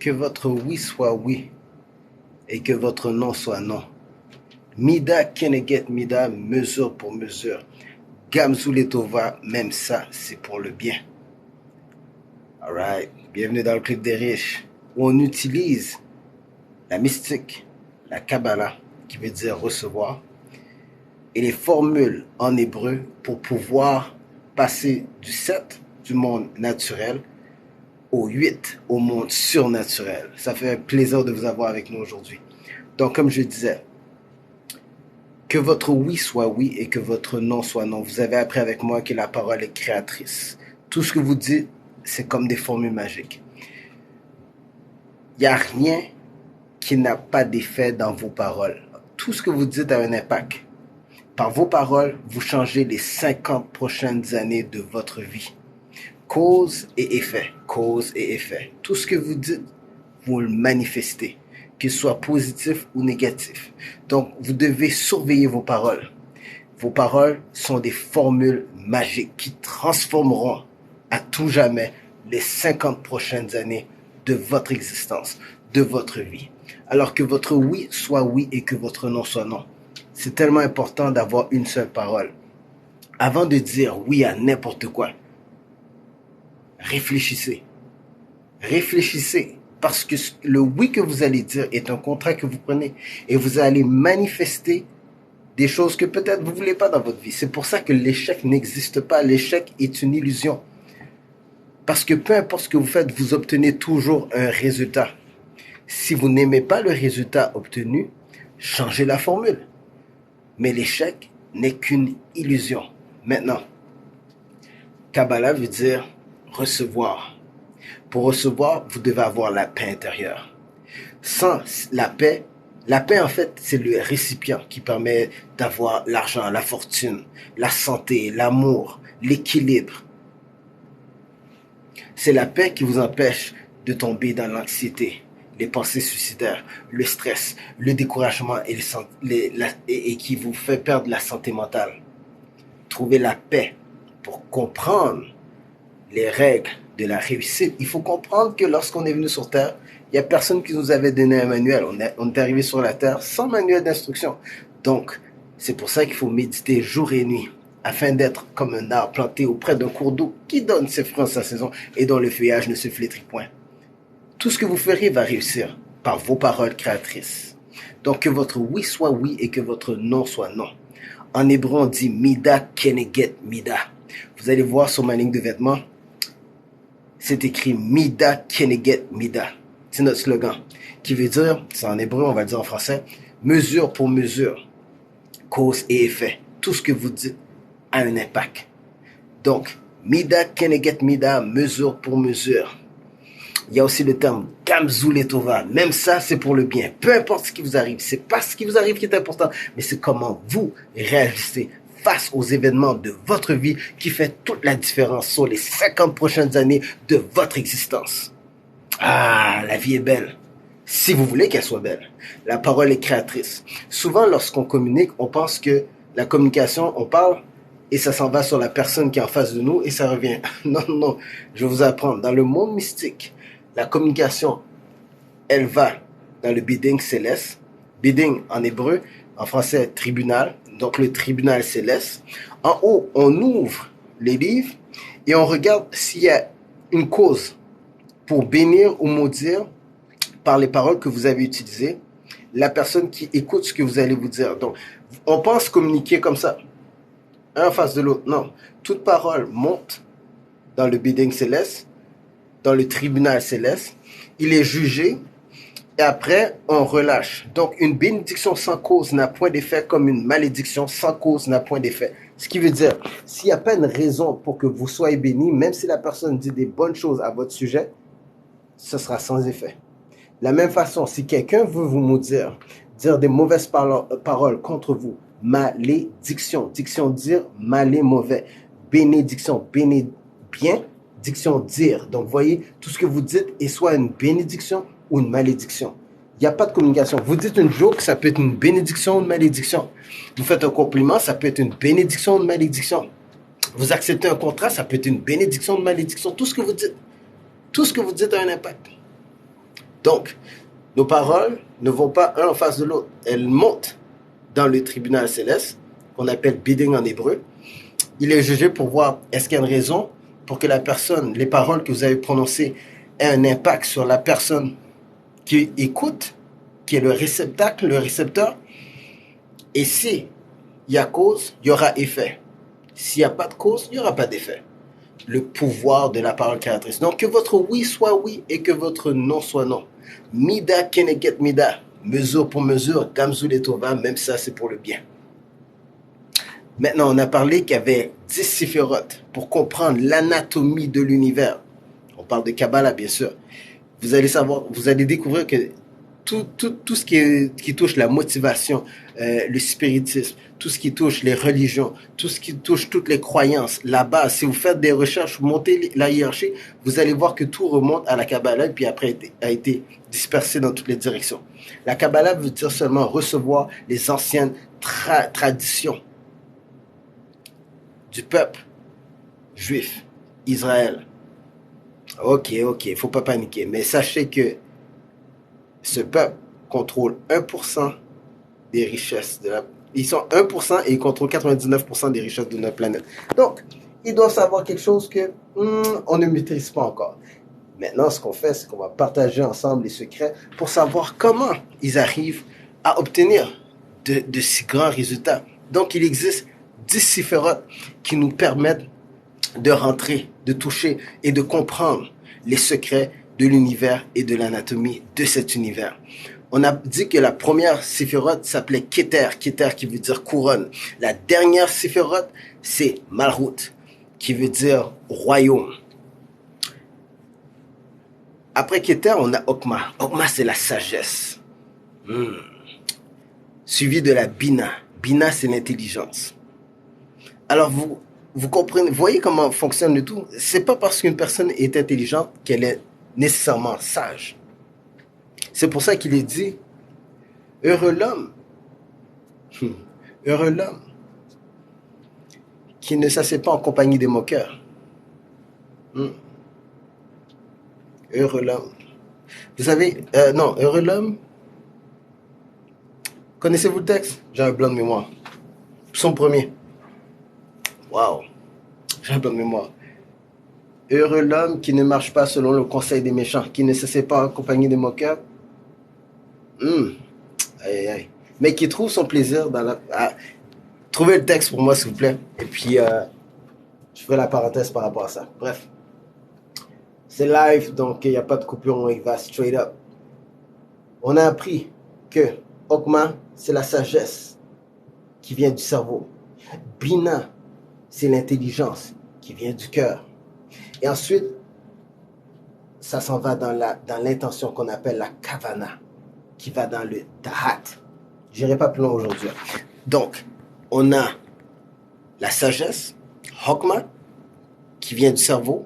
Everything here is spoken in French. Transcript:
Que votre oui soit oui et que votre non soit non. Mida Keneget Mida, mesure pour mesure. Gamzou Letova, même ça, c'est pour le bien. Alright, bienvenue dans le Club des riches, où on utilise la mystique, la Kabbalah, qui veut dire recevoir, et les formules en hébreu pour pouvoir passer du 7 du monde naturel au 8 au monde surnaturel. Ça fait un plaisir de vous avoir avec nous aujourd'hui. Donc, comme je disais, que votre oui soit oui et que votre non soit non. Vous avez appris avec moi que la parole est créatrice. Tout ce que vous dites, c'est comme des formules magiques. Il n'y a rien qui n'a pas d'effet dans vos paroles. Tout ce que vous dites a un impact. Par vos paroles, vous changez les 50 prochaines années de votre vie. Cause et effet, cause et effet. Tout ce que vous dites, vous le manifestez, que ce soit positif ou négatif. Donc, vous devez surveiller vos paroles. Vos paroles sont des formules magiques qui transformeront à tout jamais les 50 prochaines années de votre existence, de votre vie. Alors que votre oui soit oui et que votre non soit non. C'est tellement important d'avoir une seule parole. Avant de dire oui à n'importe quoi, réfléchissez. Réfléchissez. Parce que le oui que vous allez dire est un contrat que vous prenez. Et vous allez manifester des choses que peut-être vous ne voulez pas dans votre vie. C'est pour ça que l'échec n'existe pas. L'échec est une illusion. Parce que peu importe ce que vous faites, vous obtenez toujours un résultat. Si vous n'aimez pas le résultat obtenu, changez la formule. Mais l'échec n'est qu'une illusion. Maintenant, Kabbalah veut dire recevoir. Pour recevoir, vous devez avoir la paix intérieure. Sans la paix en fait, c'est le récipient qui permet d'avoir l'argent, la fortune, la santé, l'amour, l'équilibre. C'est la paix qui vous empêche de tomber dans l'anxiété, les pensées suicidaires, le stress, le découragement et qui vous fait perdre la santé mentale. Trouvez la paix pour comprendre les règles de la réussite. Il faut comprendre que lorsqu'on est venu sur Terre, il n'y a personne qui nous avait donné un manuel. On est arrivé sur la Terre sans manuel d'instruction. Donc, c'est pour ça qu'il faut méditer jour et nuit, afin d'être comme un arbre planté auprès d'un cours d'eau qui donne ses fruits en sa saison et dont le feuillage ne se flétrit point. Tout ce que vous ferez va réussir par vos paroles créatrices. Donc, que votre oui soit oui et que votre non soit non. En hébreu, on dit Mida Keneget Mida. Vous allez voir sur ma ligne de vêtements, c'est écrit Mida Keneget Mida. C'est notre slogan qui veut dire, c'est en hébreu, on va le dire en français, mesure pour mesure, cause et effet. Tout ce que vous dites a un impact. Donc, Mida Keneget Mida, mesure pour mesure. Il y a aussi le terme Gamzou Letova. Même ça, c'est pour le bien. Peu importe ce qui vous arrive, c'est pas ce qui vous arrive qui est important, mais c'est comment vous réagissez face aux événements de votre vie qui fait toute la différence sur les 50 prochaines années de votre existence. Ah, la vie est belle. Si vous voulez qu'elle soit belle. La parole est créatrice. Souvent, lorsqu'on communique, on pense que la communication, on parle et ça s'en va sur la personne qui est en face de nous et ça revient. Non, non, je vais vous apprendre. Dans le monde mystique, la communication, elle va dans le bidding céleste. Bidding en hébreu, en français tribunal, donc le tribunal céleste. En haut, on ouvre les livres et on regarde s'il y a une cause pour bénir ou maudire par les paroles que vous avez utilisées la personne qui écoute ce que vous allez vous dire. Donc, on pense communiquer comme ça, un en face de l'autre. Non, toute parole monte dans le bidding céleste, dans le tribunal céleste, il est jugé et après on relâche. Donc une bénédiction sans cause n'a point d'effet comme une malédiction sans cause n'a point d'effet. Ce qui veut dire, s'il n'y a pas une raison pour que vous soyez béni, même si la personne dit des bonnes choses à votre sujet, ce sera sans effet. De la même façon, si quelqu'un veut vous maudire, dire des mauvaises paroles contre vous, malédiction, diction dire, malé mauvais, bénédiction, bien, diction dire. Donc, voyez, tout ce que vous dites est soit une bénédiction ou une malédiction. Il n'y a pas de communication. Vous dites une joke, ça peut être une bénédiction ou une malédiction. Vous faites un compliment, ça peut être une bénédiction ou une malédiction. Vous acceptez un contrat, ça peut être une bénédiction ou une malédiction. Tout ce que vous dites a un impact. Donc, nos paroles ne vont pas un en face de l'autre. Elles montent dans le tribunal céleste, qu'on appelle bidding en hébreu. Il est jugé pour voir est-ce qu'il y a une raison pour que la personne, les paroles que vous avez prononcées aient un impact sur la personne qui écoute, qui est le réceptacle, le récepteur. Et si il y a cause, il y aura effet. S'il n'y a pas de cause, il n'y aura pas d'effet. Le pouvoir de la parole créatrice. Donc, que votre oui soit oui et que votre non soit non. Mida keneget mida. Mesure pour mesure. Gamzul et Tova. Même ça, c'est pour le bien. Maintenant, on a parlé qu'il y avait 10 séphirotes pour comprendre l'anatomie de l'univers. On parle de Kabbalah, bien sûr. Vous allez savoir, vous allez découvrir que tout ce qui touche la motivation, le spiritisme, tout ce qui touche les religions, tout ce qui touche toutes les croyances, la base, si vous faites des recherches, vous montez la hiérarchie, vous allez voir que tout remonte à la Kabbalah et puis après a été dispersé dans toutes les directions. La Kabbalah veut dire seulement recevoir les anciennes traditions du peuple juif, Israël. Ok, faut pas paniquer, mais sachez que ce peuple contrôle 1% des richesses de la... Ils sont 1% et ils contrôlent 99% des richesses de notre planète. Donc, ils doivent savoir quelque chose que on ne maîtrise pas encore. Maintenant, ce qu'on fait, c'est qu'on va partager ensemble les secrets pour savoir comment ils arrivent à obtenir de si grands résultats. Donc, il existe 10 séphirotes qui nous permettent de rentrer, de toucher et de comprendre les secrets de l'univers et de l'anatomie de cet univers. On a dit que la première séphirote s'appelait Keter, Keter qui veut dire couronne. La dernière séphirote, c'est Malhut, qui veut dire royaume. Après Keter, on a Okma. Okma, c'est la sagesse. Suivi de la Bina. Bina, c'est l'intelligence. Alors, vous comprenez, vous voyez comment fonctionne le tout? C'est pas parce qu'une personne est intelligente qu'elle est nécessairement sage. C'est pour ça qu'il est dit, heureux l'homme qui ne s'assied pas en compagnie des moqueurs. Heureux l'homme. Vous savez, non, heureux l'homme. Connaissez-vous le texte? J'ai un blanc de mémoire. Son premier. Waouh, j'ai un blanc de mémoire. Heureux l'homme qui ne marche pas selon le conseil des méchants, qui ne s'assied pas en compagnie des moqueurs. Aïe. Mais qui trouve son plaisir dans la... trouvez le texte pour moi, s'il vous plaît. Et puis, je ferai la parenthèse par rapport à ça. Bref. C'est live, donc il n'y a pas de coupure, on y va straight up. On a appris que Okma, c'est la sagesse qui vient du cerveau. Bina, c'est l'intelligence qui vient du cœur. Et ensuite, ça s'en va dans l'intention qu'on appelle la kavana, qui va dans le tahat. Je n'irai pas plus loin aujourd'hui. Donc, on a la sagesse, Hokma, qui vient du cerveau,